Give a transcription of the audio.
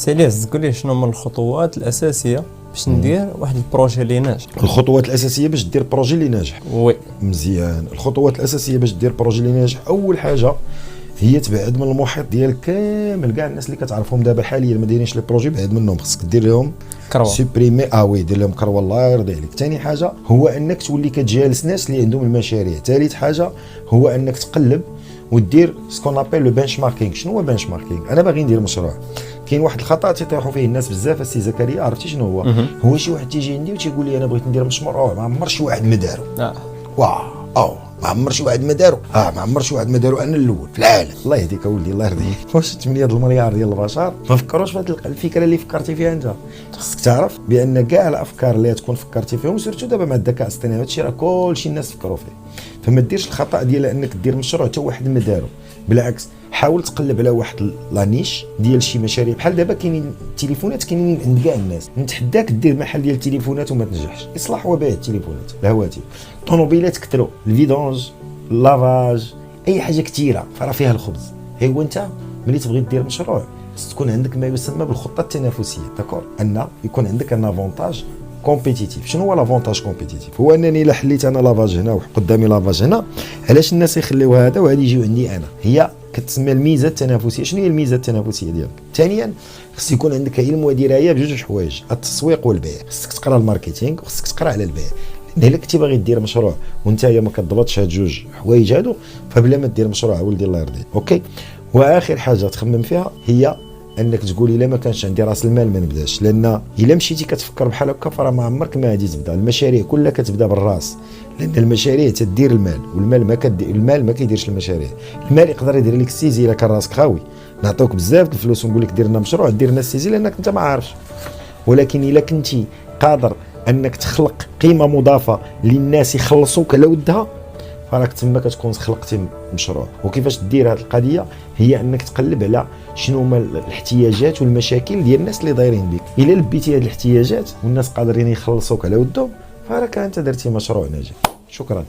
سالي قول لي شنو من الخطوات الاساسيه باش ندير واحد البروجي اللي ناجح. الخطوات الاساسيه باش دير بروجي اللي ناجح. وي مزيان. الخطوات الاساسيه باش دير بروجي اللي ناجح، اول حاجه هي تبعد من المحيط ديالك كامل. كاع الناس اللي كتعرفهم دابا حاليا ما دايرينش لي بروجي، بعد منهم، خصك دير لهم كروه سوبريمي. وي دير لهم كروه، الله يرضي عليك. ثاني حاجه هو انك تولي كتجالس ناس اللي عندهم المشاريع. ثالث حاجه هو انك تقلب ودير سكون ابيل لو بنش ماركينغ. شنو هو بنش ماركينغ؟ انا باغي ندير مشروع، كاين واحد الخطا تيطيحوا فيه الناس بزاف. السي زكريا عرفتي شنو هو؟ هو شي واحد تيجي عندي وتيقول لي انا بغيت ندير مشروع، ما عمر شي واحد ما دارو. ما عمر شي واحد ما دارو. ما عمر شي واحد ما دارو، انا الاول في العالم. الله يهديك اولدي، الله يرضيك. واش 8 المليار ديال البشر ما فكروش في هذه الفكره اللي فكرتي فيها انت؟ خصك تعرف بان كاع الافكار اللي تكون فكرتي فيهم، سيرتو دابا مع الذكاء الاصطناعي، هادشي راه كلشي الناس فكروا فيه. فما ديرش الخطا ديال انك دير مشروع حتى واحد ما دارو. بالعكس، حاول تقلب على واحد لانيش ديال شي مشاريع. بحال دابا كاينين التليفونات كاينين عند كاع الناس، نتحداك دير محل ديال التليفونات وما تنجحش. اصلاح وبيع التليفونات، الهواتف، الطوموبيلات كثروا، الفيدونج، اللافاج، اي حاجه كثيره فراه فيها الخبز. هو انت ملي تبغي دير مشروع خص تكون عندك ما يسمى بالخطه التنافسيه، داكور؟ ان يكون عندك ان افونتاج كومبيتيتيف. شنو هو لافونتاج كومبيتيتيف؟ هو انني الا حليت انا لافاج هنا وقدامي لافاج هنا، علاش الناس يخليو هذا وهذا يجيو عندي انا؟ هي كتسمى الميزه التنافسيه. شنو هي الميزه التنافسيه ديالك؟ ثانيا خص يكون عندك علم ودرايه بجوج حوايج، التسويق والبيع. خصك تقرا الماركتينغ وخصك تقرا على البيع. الا كنتي باغي دير مشروع وانت ما كتضبطش هاد جوج حوايج هادو، فبلا ما دير مشروع ولدي الله يرضيك. اوكي. واخر حاجه تخمم فيها هي انك تقول الا ما كانش عندي راس المال ما نبداش، لان الا مشيتي كتفكر بحال هكا فراه ما عمرك ما غادي تبدا. المشاريع كلها كتبدا بالراس، لان المشاريع تدير المال، والمال ما كدير، المال ما كيديرش المشاريع. المال يقدر يدير لك السيزي الا كان راسك خاوي، نعطيوك بزاف الفلوس ونقول لك دير لنا مشروع دير لنا السيزي لانك انت ما عارفش. ولكن الا كنتي قادر انك تخلق قيمه مضافه للناس يخلصوك على ودها، فراك تما كتكون خلقتي مشروع. وكيفاش دير هذه القضيه؟ هي انك تقلب على شنو هما الاحتياجات والمشاكل ديال الناس اللي دايرين بك. الا لبيتي هذه الاحتياجات والناس قادرين يخلصوك على ودهم، فراك انت درتي مشروع ناجح. شكرا.